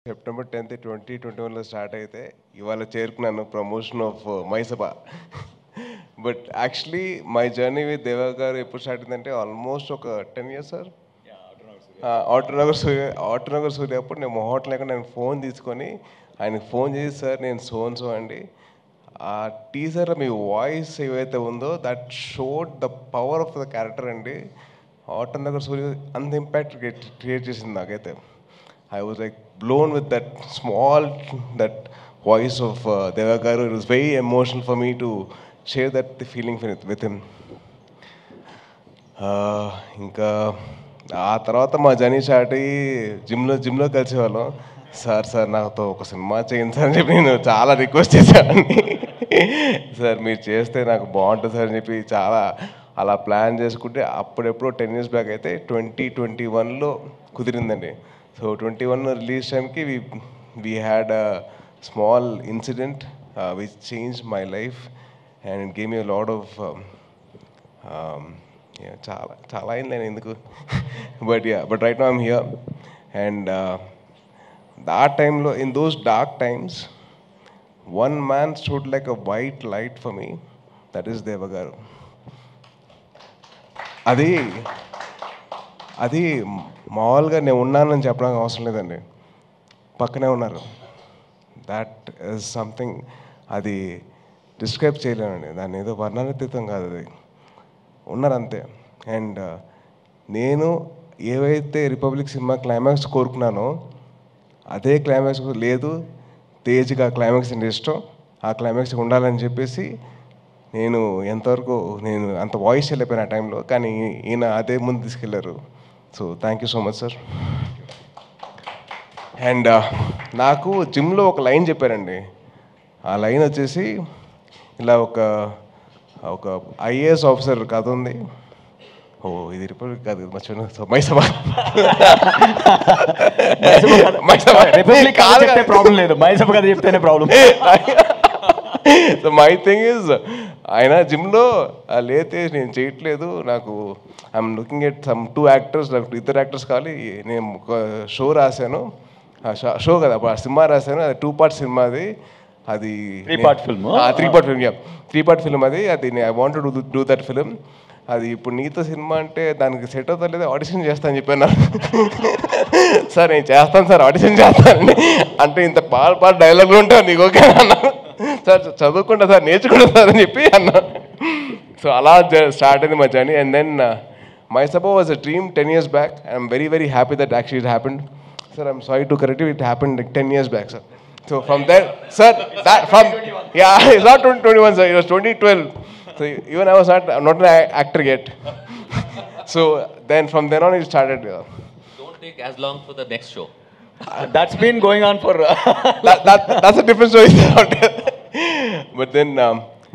September 10th 2021లో start అయితే ఇవాళ చేరుకున్నాను promotion of Maisabha. But actually my journey with Deva garu ఎప్పుడు స్టార్ట్ అయిందంటే ఆల్మోస్ట్ ఒక 10 years సార్. ఆటోనగర్ సూర్య అప్పుడు నేను మొహోట్ లేకుండా నేను ఫోన్ తీసుకొని ఆయనకు ఫోన్ చేసి సార్ నేను సో అండి, ఆ టీజర్ మీ వాయిస్ ఏవైతే ఉందో that showed the power of the character అండి. ఆటోనగర్ సూర్య అంత ఇంపాక్ట్ క్రియేట్ చేసింది నాకైతే. I was like blown with that voice of Deva Garu. It was very emotional for me to share that the feeling with him. ఇంకా ఆ తర్వాత మా journey start అయ్యి జిమ్లో కలిసేవాళ్ళం. సార్ నాతో ఒక సినిమా చేయండి సార్ అని చెప్పి నేను చాలా రిక్వెస్ట్ చేశానండి. సార్ మీరు చేస్తే నాకు బాగుంటుంది సార్ అని చెప్పి చాలా అలా ప్లాన్ చేసుకుంటే అప్పుడెప్పుడో 10 years బ్యాక్ అయితే 2021లో కుదిరిందండి. సో 21 రిలీజ్ టైంకి we had a small incident which changed my life and it gave me a lot of చాలా అయింది నేను ఎందుకు but right now I'm here and ఆ టైంలో in those dark times one man stood like a white light for me, that is Deva Garu. అది మామూలుగా నేను ఉన్నానని చెప్పడానికి అవసరం లేదండి, పక్కనే ఉన్నారు. దాట్ ఈజ్ సంథింగ్, అది డిస్క్రైబ్ చేయలేనండి, దాన్ని ఏదో వర్ణనాతీతం కాదు, అది ఉన్నారు అంతే. అండ్ నేను ఏవైతే రిపబ్లిక్ సినిమా క్లైమాక్స్ కోరుకున్నానో అదే క్లైమాక్స్ లేదు, తేజ్గా క్లైమాక్స్ అంటే ఇష్టం, ఆ క్లైమాక్స్ ఉండాలని చెప్పేసి నేను ఎంతవరకు నేను అంత వాయిస్ వెళ్ళిపోయాను ఆ టైంలో, కానీ ఈయన అదే ముందు తీసుకెళ్లారు. So thank you so much sir. And నాకు జిమ్లో ఒక లైన్ చెప్పారండి. ఆ లైన్ వచ్చేసి ఇలా ఒక ఐఏఎస్ ఆఫీసర్ కథ ఉంది. ఇది రిపబ్లిక్ కాదు మర్చిపోయినా, సో మైసభ ప్రాబ్లం లేదు, మైసభ కథ చెప్తేనే problem. So my thing is, ఆయన జిమ్లో లేతే నేను చేయట్లేదు, నాకు I'm looking at some 2 actors, నాకు 2 యాక్టర్స్ కావాలి. నేను ఒక షో రాశాను, షో కదా అప్పుడు సినిమా రాశాను, అది 2-part సినిమా, అది 3-part film. 3-part film అది I want to do that film. అది ఇప్పుడు నీతో సినిమా అంటే దానికి సెట్ అవుతా లేదా, ఆడిషన్ చేస్తాను చెప్పాను. సార్ నేను చేస్తాను సార్, ఆడిషన్ చేస్తానండి అంటే ఇంత పాట డైలాగులు ఉంటావు నీకు ఓకే అన్నా. సార్ చదువుకుంటా సార్, నేర్చుకుంటా సార్ అని చెప్పి అన్నా. సో అలా స్టార్ట్ అయింది మా journey. And then Maisabha was a dream 10 years back. I'm very very happy that actually it happened. Sir, I'm sorry to correct you, it happened like 10 years back, sir. So from there, sir, it's not 2021, sir, it was 2012. So even I was not an actor yet. So then from then on it started. Don't take as long for the next show. That's been going on for that's a different story. But then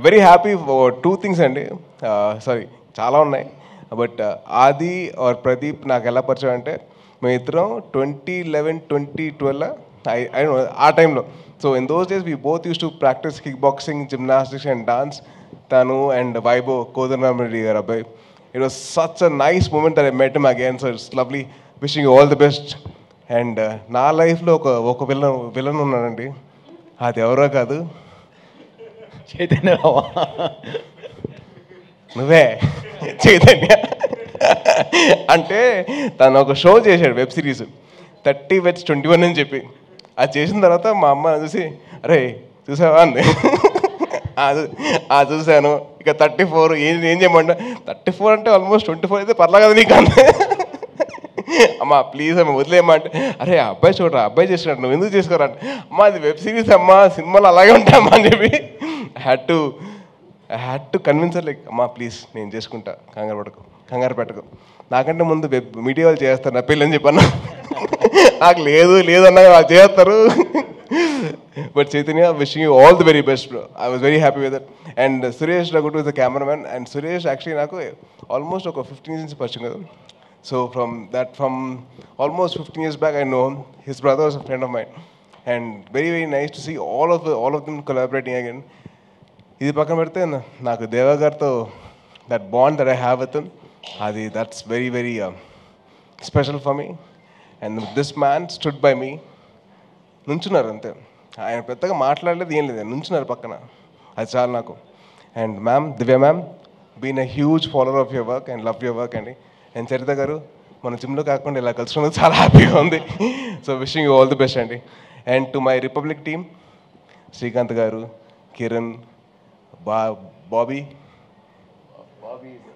very happy for 2 things అండి. Sorry చాలా ఉన్నాయి. But ఆది are Pradeep నాకు ఎలా పరిచయం అంటే, మేమిద్దరం 2011-2012 I know ఆ టైంలో. So in those days we both used to practice kick boxing, gymnastics and dance. తను అండ్ వైభవ్ కోదండరామిరెడ్డి గారు అబ్బాయి. It was such a nice moment that I met him again. So it's lovely, wishing you all the best. And నా లైఫ్లో ఒక villain ఉన్నాడండి, అది ఎవరో కాదు, చైతన్య. నువ్వే చైతన్య. అంటే తను ఒక షో చేశాడు, వెబ్ సిరీస్ 30 Weds 21 అని చెప్పి. అది చేసిన తర్వాత మా అమ్మ చూసి, అరే చూసావా అంది. చూశాను. ఇక 34 ఏం చేయమంటా, 34 అంటే ఆల్మోస్ట్ 24 అయితే పర్లా కదా నీకు అంతే. అమ్మా ప్లీజ్ అమ్మ వదిలేయమంటే, అరే అబ్బాయి చూడరా, అబ్బాయి చేసినట్టు నువ్వు ఎందుకు చేసుకోరంటే, అమ్మ అది వెబ్ సిరీస్ అమ్మా, సినిమాలు అలాగే ఉంటాయమ్మా అని చెప్పి I had to convince like, అమ్మా ప్లీజ్ నేను చేసుకుంటా, కంగారు పెట్టకు, నాకంటే ముందు మీడియా వాళ్ళు చేస్తారు నా పెళ్ళి అని చెప్పన్నా. నాకు లేదు అన్నా వాళ్ళు చేస్తారు. But Chaitanya, wishing you all the very best bro. I was very happy with that. And Suresh రఘుటు is the cameraman. And Suresh actually నాకు ఆల్మోస్ట్ ఒక 15 years పరిచయం కదా. So from almost 15 years back I know him. His brother was a friend of mine. And very very nice to see all of them collaborating again. ఇది పక్కన పెడితే నాకు దేవా గారితో that bond that I have with him, that's very very special for me. And this man stood by me నుంచున్నారు అంతే. ఆయన పెద్దగా మాట్లాడలేదు, ఏం లేదు, నుంచున్నారు పక్కన, అది చాలు నాకు. And ma'am, Divya ma'am, been a huge follower of your work and love your work అండి. అండ్ చరిత గారు, మన జిమ్లో కాకుండా ఇలా కలుసుకున్నది చాలా హ్యాపీగా ఉంది. So wishing you all the best అండి. And to my Republic team, Srikanth garu, Kiran,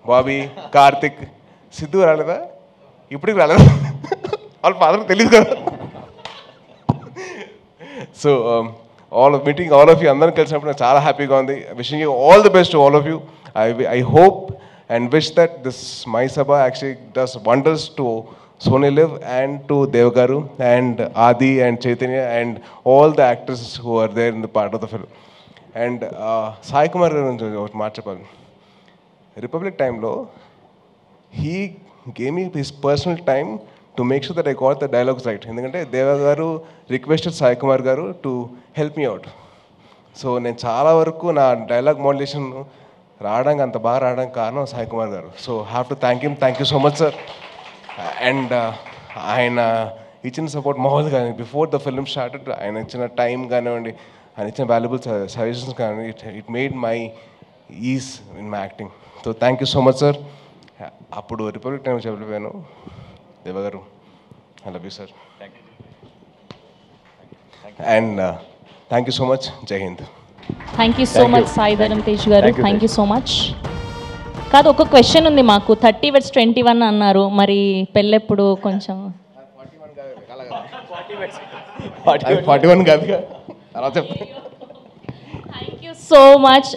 Bobby, Karthik, Siddhu రాలేదా? ఇప్పటికి రాలేదా? వాళ్ళ ఫాదర్ తెలియదు కదా. So meeting all of you అందరం కలిసినప్పుడు నాకు చాలా హ్యాపీగా ఉంది. Wishing you all the best to all of you. I hope and wish that this My Sabha actually does wonders to Sony Live and to Dev Garu and Adi and Chaitanya and all the actors who are there in the part of the film. And Sai Kumar garu ఒకటి మాట చెప్పాలి. Republic టైంలో he gave me his personal time to make sure that I got the dialogues right. ఎందుకంటే దేవ గారు requested Sai Kumar గారు to help me out. So నేను చాలా వరకు నా డైలాగ్ మోడ్యులేషన్ రావడానికి, అంత బాగా రావడానికి కారణం సాయి కుమార్ గారు. So have to thank him. Thank you so much sir. And ఆయన ఇచ్చిన సపోర్ట్ మామూలు కానీ బిఫోర్ ద ఫిల్మ్ స్టార్టెడ్ ఆయన ఇచ్చిన టైం కానివ్వండి, ఆయన ఇచ్చిన వాల్యుబుల్ సజెషన్స్ కానివ్వండి, it made my ease in my acting. So thank you so much sir. అప్పుడు రిపబ్లిక్ టైం చెప్పలేను. దేవగారు, I love you sir. And thank you so much. Jai Hind. Thank you so much Sai Dharam Tej garu. Thank you so much. కాదు, ఒక question ఉంది మాకు. 30/21 అన్నారు, మరి పెళ్ళెప్పుడు? కొంచెం 41 కాదు అలా చెప్తాను. Thank you so much.